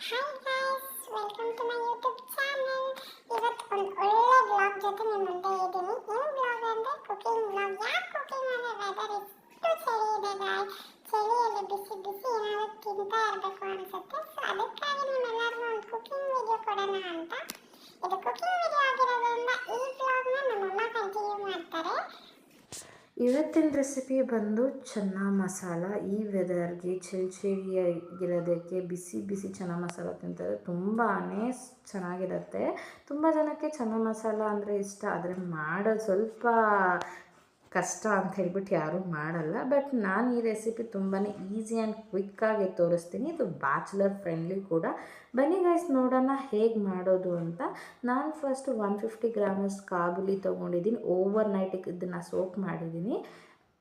Hi guys, welcome to my YouTube channel. ಇವತ್ತು ಒಂದು ಒಳ್ಳೆ ವ್ಲಾಗ್ ಜೊತೆ ನಿಮ್ಮ ಮುಂದೆ ಇದ್ದೀನಿ. ಏನು ವ್ಲಾಗ್ ಅಂದರೆ ಕುಕಿಂಗ್ ವ್ಲಾಗ್. ಯಾಕೆ ಕುಕಿಂಗ್ ಅಂದರೆ ವೆದರ್ ಎಷ್ಟು ಚಳಿ ಇದೆ ಗಾಯ್ಸ್. ಚಳಿಯಲ್ಲಿ ಬಿಸಿ ಬಿಸಿ ಏನಾದರೂ ತಿಂತಾ ಇರಬೇಕು ಅನಿಸುತ್ತೆ. ಸೊ ಅದಕ್ಕಾಗಿ ನಿಮ್ಮೆಲ್ಲರಿಗೂ ಒಂದು ಕುಕಿಂಗ್ ವಿಡಿಯೋ ಕೊಡೋಣ ಅಂತ. ಇದು ಕುಕಿಂಗ್ ವಿಡಿಯೋ ಆಗಿರೋದ್ರಿಂದ ಈ ವ್ಲಾಗ್ನ ನಮ್ಮಮ್ಮ ಕಂಟಿನ್ಯೂ ಮಾಡ್ತಾರೆ. ಇವತ್ತಿನ ರೆಸಿಪಿ ಬಂದು ಚನ್ನ ಮಸಾಲ. ಈ ವೆದರ್ಗೆ ಚಳಿಯಾಗಿರೋದಕ್ಕೆ ಬಿಸಿ ಬಿಸಿ ಚನ್ನ ಮಸಾಲ ತಿಂತಾರೆ ತುಂಬಾ ಚೆನ್ನಾಗಿರುತ್ತೆ. ತುಂಬ ಜನಕ್ಕೆ ಚನ್ನ ಮಸಾಲ ಅಂದರೆ ಇಷ್ಟ, ಆದರೆ ಮಾಡೋದು ಸ್ವಲ್ಪ ಕಷ್ಟ ಅಂತ ಹೇಳ್ಬಿಟ್ಟು ಯಾರೂ ಮಾಡಲ್ಲ. ಬಟ್ ನಾನು ಈ ರೆಸಿಪಿ ತುಂಬಾ ಈಸಿ ಆ್ಯಂಡ್ ಕ್ವಿಕ್ಕಾಗಿ ತೋರಿಸ್ತೀನಿ. ಇದು ಬ್ಯಾಚುಲರ್ ಫ್ರೆಂಡ್ಲಿ ಕೂಡ. ಬನ್ನಿ ಗೈಸ್ ನೋಡೋಣ ಹೇಗೆ ಮಾಡೋದು ಅಂತ. ನಾನು ಫಸ್ಟ್ 150 ಗ್ರಾಮಸ್ ಕಾಬುಲಿ ತೊಗೊಂಡಿದ್ದೀನಿ. ಓವರ್ ನೈಟ್ ಇದನ್ನು ಸೋಕ್ ಮಾಡಿದ್ದೀನಿ.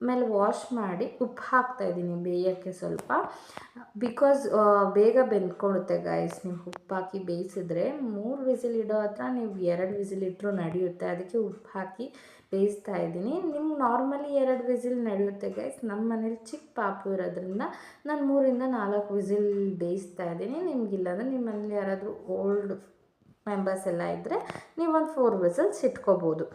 ಆಮೇಲೆ ವಾಶ್ ಮಾಡಿ ಉಪ್ಪು ಹಾಕ್ತಾಯಿದ್ದೀನಿ ಬೇಯೋಕ್ಕೆ ಸ್ವಲ್ಪ. ಬಿಕಾಸ್ ಬೇಗ ಬೆಂದ್ಕೊಳುತ್ತೆ ಗೈಸ್. ನೀವು ಉಪ್ಪು ಹಾಕಿ ಬೇಯಿಸಿದ್ರೆ 3 ವಿಸಿಲ್ ಇಡೋ ಹತ್ರ ನೀವು 2 ವಿಸಿಲ್ ಇಟ್ಟರು ನಡೆಯುತ್ತೆ. ಅದಕ್ಕೆ ಉಪ್ಪು ಹಾಕಿ ಬೇಯಿಸ್ತಾ ಇದ್ದೀನಿ. ನಿಮ್ಗೆ ನಾರ್ಮಲಿ 2 ವಿಸಿಲ್ ನಡೆಯುತ್ತೆ ಗೈಸ್. ನಮ್ಮ ಮನೇಲಿ ಚಿಕ್ಕ ಪಾಪು ಇರೋದ್ರಿಂದ ನಾನು 3ರಿಂದ 4 ವಿಸಿಲ್ ಬೇಯಿಸ್ತಾ ಇದ್ದೀನಿ. ನಿಮಗಿಲ್ಲಾಂದರೆ ನಿಮ್ಮ ಮನೇಲಿ ಯಾರಾದರೂ ಓಲ್ಡ್ ಮೆಂಬರ್ಸ್ ಎಲ್ಲ ಇದ್ದರೆ ನೀವು ಒಂದು 4 ವಿಸಿಲ್ಸ್ ಇಟ್ಕೋಬೋದು.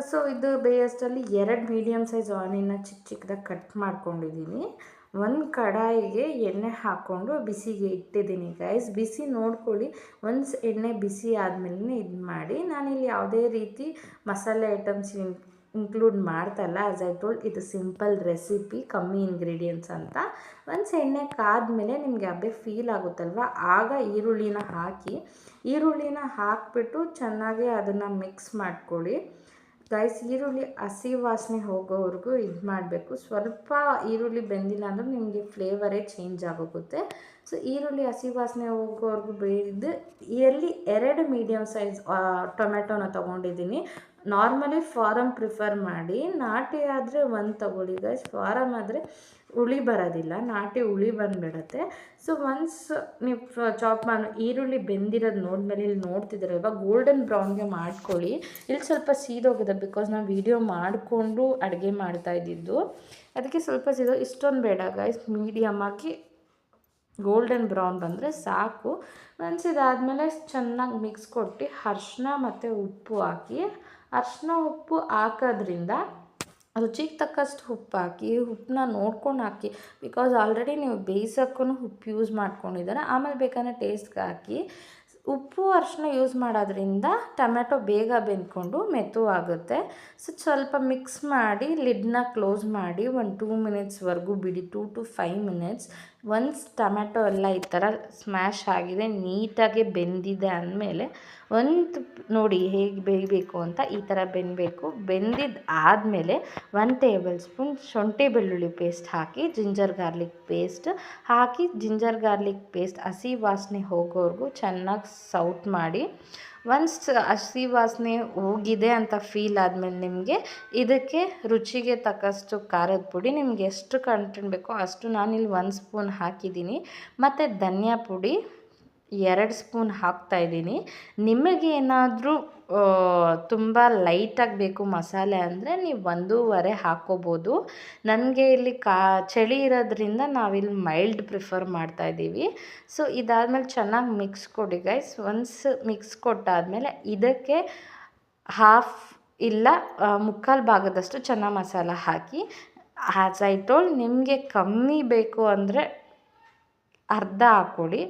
ಸೊ ಇದು ಬೇಯೋಷ್ಟರಲ್ಲಿ 2 ಮೀಡಿಯಮ್ ಸೈಜ್ ಆನಿಯನ್ನ ಚಿಕ್ಕ ಚಿಕ್ಕದಾಗಿ ಕಟ್ ಮಾಡ್ಕೊಂಡಿದ್ದೀನಿ. ಒಂದು ಕಡಾಯಿಗೆ ಎಣ್ಣೆ ಹಾಕ್ಕೊಂಡು ಬಿಸಿಗೆ ಇಟ್ಟಿದ್ದೀನಿ ಗೈಸ್. ಬಿಸಿ ನೋಡ್ಕೊಳ್ಳಿ. ಒನ್ಸ್ ಎಣ್ಣೆ ಬಿಸಿ ಆದಮೇಲೆ ಇದು ಮಾಡಿ. ನಾನಿಲ್ಲಿ ಯಾವುದೇ ರೀತಿ ಮಸಾಲೆ ಐಟಮ್ಸ್ ಇನ್ಕ್ಲೂಡ್ ಮಾಡ್ತಾಯಿಲ್ಲ. ಆ್ಯಸ್ ಐ ಟೋಲ್ಡ್, ಇದು ಸಿಂಪಲ್ ರೆಸಿಪಿ, ಕಮ್ಮಿ ಇಂಗ್ರೀಡಿಯೆಂಟ್ಸ್ ಅಂತ. ಒನ್ಸ್ ಎಣ್ಣೆ ಕಾದ್ಮೇಲೆ ನಿಮಗೆ ಹಬ್ಬೆ ಫೀಲ್ ಆಗುತ್ತಲ್ವ, ಆಗ ಈರುಳ್ಳಿನ ಹಾಕಿಬಿಟ್ಟು ಚೆನ್ನಾಗಿ ಅದನ್ನು ಮಿಕ್ಸ್ ಮಾಡ್ಕೊಳ್ಳಿ ಗೈಸ್. ಈರುಳ್ಳಿ ಹಸಿ ವಾಸನೆ ಹೋಗೋವರೆಗೂ ಇದು ಮಾಡಬೇಕು. ಸ್ವಲ್ಪ ಈರುಳ್ಳಿ ಬೆಂದಿಲ್ಲ ಅಂದರೆ ನಿಮಗೆ ಫ್ಲೇವರೇ ಚೇಂಜ್ ಆಗೋಗುತ್ತೆ. ಸೊ ಈರುಳ್ಳಿ ಹಸಿ ವಾಸನೆ ಹೋಗೋವರೆಗೂ ಬೇಯ್ದು ಇಲ್ಲಿ 2 ಮೀಡಿಯಮ್ ಸೈಜ್ ಟೊಮೆಟೊನ ತೊಗೊಂಡಿದ್ದೀನಿ. ನಾರ್ಮಲಿ ಫಾರಮ್ ಪ್ರಿಫರ್ ಮಾಡಿ, ನಾಟಿ ಆದರೆ 1 ತೊಗೊಳ್ಳಿ ಗೈಸ್. ಫಾರಮ್ ಆದರೆ ಹುಳಿ ಬರೋದಿಲ್ಲ, ನಾಟಿ ಹುಳಿ ಬಂದುಬಿಡುತ್ತೆ. ಸೊ ಒನ್ಸ್ ನೀವು ಚಾಪ್ ಮಾಡಿ ಈರುಳ್ಳಿ ಬೆಂದಿರೋದು ನೋಡ್ಮೇಲೆ ಇಲ್ಲಿ ನೋಡ್ತಿದ್ದೀರಲ್ವ, ಗೋಲ್ಡನ್ ಬ್ರೌನ್ಗೆ ಮಾಡ್ಕೊಳ್ಳಿ. ಇಲ್ಲಿ ಸ್ವಲ್ಪ ಸೀದೋಗಿದೆ ಬಿಕಾಸ್ ನಾವು ವೀಡಿಯೋ ಮಾಡಿಕೊಂಡು ಅಡುಗೆ ಮಾಡ್ತಾಯಿದ್ದಿದ್ದು, ಅದಕ್ಕೆ ಸ್ವಲ್ಪ ಇಷ್ಟೊಂದು ಬೇಡ ಗೈಸ್. ಮೀಡಿಯಮಾಗಿ ಗೋಲ್ಡನ್ ಬ್ರೌನ್ ಬಂದರೆ ಸಾಕು. ಒನ್ಸ್ ಇದಾದಮೇಲೆ ಚೆನ್ನಾಗಿ ಮಿಕ್ಸ್ ಕೊಟ್ಟು ಅರಿಶಿನ ಮತ್ತು ಉಪ್ಪು ಹಾಕಿ. ಅರಿಶಿನ ಉಪ್ಪು ಹಾಕೋದ್ರಿಂದ ರುಚಿಗೆ ತಕ್ಕಷ್ಟು ಉಪ್ಪು ಹಾಕಿ. ಉಪ್ಪನ್ನ ನೋಡ್ಕೊಂಡು ಹಾಕಿ, ಬಿಕಾಸ್ ಆಲ್ರೆಡಿ ನೀವು ಬೇಯಿಸೋಕ್ಕೂ ಉಪ್ಪು ಯೂಸ್ ಮಾಡ್ಕೊಂಡಿದ್ದಾರೆ. ಆಮೇಲೆ ಬೇಕಾದ್ರೆ ಟೇಸ್ಟ್ಗೆ ಹಾಕಿ. ಉಪ್ಪು ಅರಿಶಿನ ಯೂಸ್ ಮಾಡೋದ್ರಿಂದ ಟೊಮೆಟೊ ಬೇಗ ಬೆಂದ್ಕೊಂಡು ಮೆತ್ತವಾಗುತ್ತೆ. ಸೊ ಸ್ವಲ್ಪ ಮಿಕ್ಸ್ ಮಾಡಿ ಲಿಡ್ನ ಕ್ಲೋಸ್ ಮಾಡಿ ಒಂದು 2 ಮಿನಿಟ್ಸ್ವರೆಗೂ ಬಿಡಿ. 2 to 5 ಮಿನಿಟ್ಸ್. ಒನ್ಸ್ ಟೊಮೆಟೊ ಎಲ್ಲ ಈ ಥರ ಸ್ಮ್ಯಾಶ್ ಆಗಿದೆ, ನೀಟಾಗಿ ಬೆಂದಿದೆ ಅಂದಮೇಲೆ ನೋಡಿ ಹೇಗೆ ಬೇಯಬೇಕು ಅಂತ. ಈ ಥರ ಬೆಂದಬೇಕು. ಬೆಂದಿದ್ದು ಆದಮೇಲೆ 1 ಟೇಬಲ್ ಸ್ಪೂನ್ ಶುಂಠಿ ಬೆಳ್ಳುಳ್ಳಿ ಪೇಸ್ಟ್ ಹಾಕಿ, ಜಿಂಜರ್ ಗಾರ್ಲಿಕ್ ಪೇಸ್ಟ್ ಹಾಕಿ, ಜಿಂಜರ್ ಗಾರ್ಲಿಕ್ ಪೇಸ್ಟ್ ಹಸಿ ವಾಸನೆ ಹೋಗೋವರೆಗೂ ಚೆನ್ನಾಗಿ ಸೌಟ್ ಮಾಡಿ. ಒನ್ಸ್ ಹಸಿ ವಾಸನೆ ಹೋಗಿದೆ ಅಂತ ಫೀಲ್ ಆದಮೇಲೆ ನಿಮಗೆ ಇದಕ್ಕೆ ರುಚಿಗೆ ತಕ್ಕಷ್ಟು ಖಾರದ ಪುಡಿ, ನಿಮ್ಗೆ ಎಷ್ಟು ಕಂಟೆಂಟ್ ಬೇಕೋ ಅಷ್ಟು. ನಾನಿಲ್ಲಿ 1 ಸ್ಪೂನ್ ಹಾಕಿದ್ದೀನಿ. ಮತ್ತು ಧನಿಯಾ ಪುಡಿ 2 ಸ್ಪೂನ್ ಹಾಕ್ತಾಯಿದ್ದೀನಿ. ನಿಮಗೇನಾದರೂ ತುಂಬ ಲೈಟಾಗಿ ಬೇಕು ಮಸಾಲೆ ಅಂದರೆ ನೀವು 1.5 ಹಾಕ್ಕೋಬೋದು. ನನಗೆ ಇಲ್ಲಿ ಚಳಿ ಇರೋದ್ರಿಂದ ನಾವಿಲ್ಲಿ ಮೈಲ್ಡ್ ಪ್ರಿಫರ್ ಮಾಡ್ತಾಯಿದ್ದೀವಿ. ಸೊ ಇದಾದಮೇಲೆ ಚೆನ್ನಾಗಿ ಮಿಕ್ಸ್ ಕೊಡಿ ಗೈಸ್. ಒನ್ಸ್ ಮಿಕ್ಸ್ ಕೊಟ್ಟಾದಮೇಲೆ ಇದಕ್ಕೆ ಹಾಫ್ ಇಲ್ಲ 3/4 ಭಾಗದಷ್ಟು ಚನ್ನ ಮಸಾಲ ಹಾಕಿ. ಆ್ಯಸ್ ಐ ಟೋಲ್ಡ್, ನಿಮಗೆ ಕಮ್ಮಿ ಬೇಕು ಅಂದರೆ ಅರ್ಧ ಹಾಕ್ಕೊಳ್ಳಿ,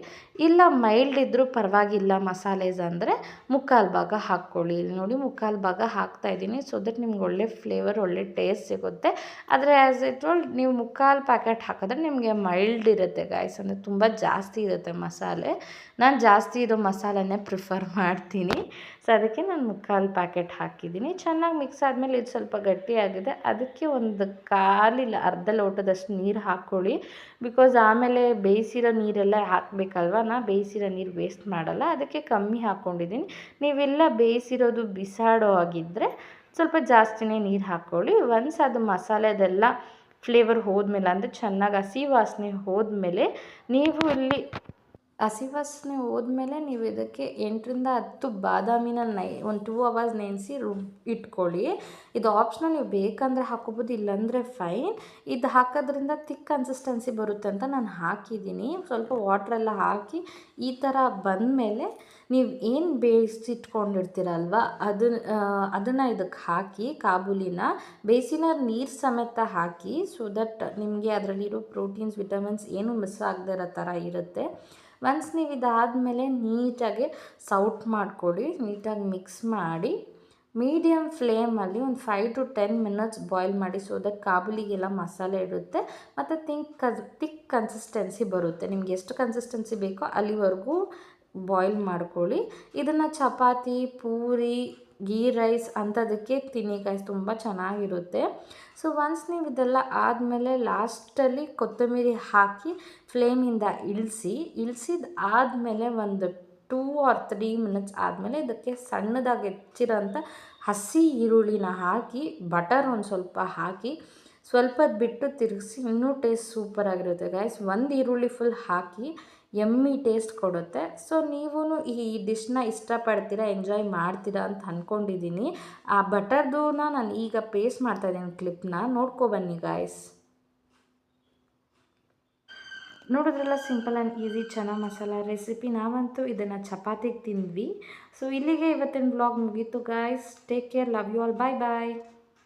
ಇಲ್ಲ ಮೈಲ್ಡ್ ಇದ್ದರೂ ಪರವಾಗಿಲ್ಲ ಮಸಾಲೆಸ್ ಅಂದರೆ 3/4 ಭಾಗ ಹಾಕ್ಕೊಳ್ಳಿ. ಇಲ್ಲಿ ನೋಡಿ 3/4 ಭಾಗ ಹಾಕ್ತಾಯಿದ್ದೀನಿ. ಸೊ ದಟ್ ನಿಮ್ಗೆ ಒಳ್ಳೆ ಫ್ಲೇವರ್, ಒಳ್ಳೆ ಟೇಸ್ಟ್ ಸಿಗುತ್ತೆ. ಆದರೆ ಆ್ಯಸ್ ಇಟ್ ಟೋಲ್ಡ್, ನೀವು 3/4 ಪ್ಯಾಕೆಟ್ ಹಾಕಿದ್ರೆ ನಿಮಗೆ ಮೈಲ್ಡ್ ಇರುತ್ತೆ ಗಾಯ್ಸ್, ಅಂದರೆ ತುಂಬ ಜಾಸ್ತಿ ಇರುತ್ತೆ ಮಸಾಲೆ. ನಾನು ಜಾಸ್ತಿ ಇರೋ ಮಸಾಲೆನೇ ಪ್ರಿಫರ್ ಮಾಡ್ತೀನಿ. ಸೊ ಅದಕ್ಕೆ ನಾನು 3/4 ಪ್ಯಾಕೆಟ್ ಹಾಕಿದ್ದೀನಿ. ಚೆನ್ನಾಗಿ ಮಿಕ್ಸ್ ಆದಮೇಲೆ ಇದು ಸ್ವಲ್ಪ ಗಟ್ಟಿಯಾಗಿದೆ. ಅದಕ್ಕೆ ಒಂದು ಕಾಲಿಲ್ಲ ಅರ್ಧ ಲೋಟದಷ್ಟು ನೀರು ಹಾಕ್ಕೊಳ್ಳಿ. ಬಿಕಾಸ್ ಆಮೇಲೆ ಬೇಯಿಸಿರೋ ನೀರೆಲ್ಲ ಹಾಕಬೇಕಲ್ವ. ನಾನು ಬೇಯಿಸಿರೋ ನೀರು ವೇಸ್ಟ್ ಮಾಡಲ್ಲ, ಅದಕ್ಕೆ ಕಮ್ಮಿ ಹಾಕ್ಕೊಂಡಿದ್ದೀನಿ. ನೀವೆಲ್ಲ ಬೇಯಿಸಿರೋದು ಬಿಸಾಡೋ ಆಗಿದ್ದರೆ ಸ್ವಲ್ಪ ಜಾಸ್ತಿನೇ ನೀರು ಹಾಕ್ಕೊಳ್ಳಿ. ಒನ್ಸ್ ಅದು ಮಸಾಲೆದೆಲ್ಲ ಫ್ಲೇವರ್ ಹೋದ್ಮೇಲೆ, ಅಂದರೆ ಚೆನ್ನಾಗಿ ಹಸಿ ವಾಸನೆ ಹೋದ್ಮೇಲೆ, ನೀವು ಇಲ್ಲಿ ಹಸಿ ವಾಸನೆ ಹೋದ್ಮೇಲೆ ನೀವು ಇದಕ್ಕೆ 8ರಿಂದ 10 ಬಾದಾಮಿನ ಒಂದು 2 ಅವರ್ಸ್ ನೆನೆಸಿ ಇಟ್ಕೊಳ್ಳಿ. ಇದು ಆಪ್ಷನಲ್, ನೀವು ಬೇಕಂದರೆ ಹಾಕೋಬೋದು, ಇಲ್ಲಾಂದರೆ ಫೈನ್. ಇದು ಹಾಕೋದ್ರಿಂದ ಥಿಕ್ ಕನ್ಸಿಸ್ಟೆನ್ಸಿ ಬರುತ್ತೆ ಅಂತ ನಾನು ಹಾಕಿದ್ದೀನಿ. ಸ್ವಲ್ಪ ವಾಟ್ರೆಲ್ಲ ಹಾಕಿ ಈ ಥರ ಬಂದಮೇಲೆ ನೀವು ಏನು ಬೇಯಿಸಿಟ್ಕೊಂಡಿರ್ತೀರಲ್ವ ಅದನ್ನು ಇದಕ್ಕೆ ಹಾಕಿ, ಕಾಬೂಲಿನ ಬೇಯಿಸಿನ ನೀರು ಸಮೇತ ಹಾಕಿ, ಸೊ ದಟ್ ನಿಮಗೆ ಅದರಲ್ಲಿರೋ ಪ್ರೋಟೀನ್ಸ್, ವಿಟಮಿನ್ಸ್ ಏನು ಮಿಸ್ ಆಗದೆ ಇರೋ ಥರ ಇರುತ್ತೆ. ಒನ್ಸ್ ನೀವು ಇದಾದಮೇಲೆ ನೀಟಾಗಿ ಸೌಟ್ ಮಾಡಿಕೊಡಿ, ನೀಟಾಗಿ ಮಿಕ್ಸ್ ಮಾಡಿ ಮೀಡಿಯಮ್ ಫ್ಲೇಮಲ್ಲಿ ಒಂದು 5 to 10 ಮಿನಿಟ್ಸ್ ಬಾಯ್ಲ್ ಮಾಡಿ, ಸೊ ದಟ್ ಕಾಬೂಲಿಗೆಲ್ಲ ಮಸಾಲೆ ಇರುತ್ತೆ ಮತ್ತು ಥಿಕ್ ಕನ್ಸಿಸ್ಟೆನ್ಸಿ ಬರುತ್ತೆ. ನಿಮ್ಗೆ ಎಷ್ಟು ಕನ್ಸಿಸ್ಟೆನ್ಸಿ ಬೇಕೋ ಅಲ್ಲಿವರೆಗೂ ಬಾಯ್ಲ್ ಮಾಡ್ಕೊಳ್ಳಿ. ಇದನ್ನು ಚಪಾತಿ, ಪೂರಿ, ಗೀ ರೈಸ್ ಅಂಥದಕ್ಕೆ ತಿನ್ನಿ ಗೈಸ್, ತುಂಬ ಚೆನ್ನಾಗಿರುತ್ತೆ. ಸೊ ಒನ್ಸ್ ನೀವು ಇದೆಲ್ಲ ಆದಮೇಲೆ ಲಾಸ್ಟಲ್ಲಿ ಕೊತ್ತಂಬರಿ ಹಾಕಿ ಫ್ಲೇಮಿಂದ ಇಳಿಸಿದ ಆದಮೇಲೆ ಒಂದು 2 or 3 ಮಿನಿಟ್ಸ್ ಆದಮೇಲೆ ಇದಕ್ಕೆ ಸಣ್ಣದಾಗಿ ಹೆಚ್ಚಿರೋಂಥ ಹಸಿ ಈರುಳ್ಳಿನ ಹಾಕಿ, ಬಟರ್ ಒಂದು ಸ್ವಲ್ಪ ಹಾಕಿ, ಸ್ವಲ್ಪ ಬಿಟ್ಟು ತಿರುಗಿಸಿ, ಇನ್ನೂ ಟೇಸ್ಟ್ ಸೂಪರಾಗಿರುತ್ತೆ ಗೈಸ್. ಒಂದು ಈರುಳ್ಳಿ ಫುಲ್ ಹಾಕಿ ಯಮ್ಮಿ ಟೇಸ್ಟ್ ಕೊಡುತ್ತೆ. ಸೊ ನೀವು ಈ ಡಿಶ್ನ ಇಷ್ಟಪಡ್ತೀರಾ, ಎಂಜಾಯ್ ಮಾಡ್ತೀರಾ ಅಂತ ಅಂದ್ಕೊಂಡಿದ್ದೀನಿ. ಆ ಬಟರ್ದು ನಾನು ಈಗ ಪೇಸ್ಟ್ ಮಾಡ್ತಾಯಿದ್ದೀನಿ ಕ್ಲಿಪ್ನ, ನೋಡ್ಕೊಬನ್ನಿ ಗಾಯ್ಸ್. ನೋಡಿದ್ರಲ್ಲ, simple and easy chana masala recipe. ನಾವಂತೂ ಇದನ್ನು ಚಪಾತಿಗೆ ತಿಂದ್ವಿ. ಸೊ ಇಲ್ಲಿಗೆ ಇವತ್ತಿನ ಬ್ಲಾಗ್ ಮುಗೀತು guys. Take care, love you all, bye bye.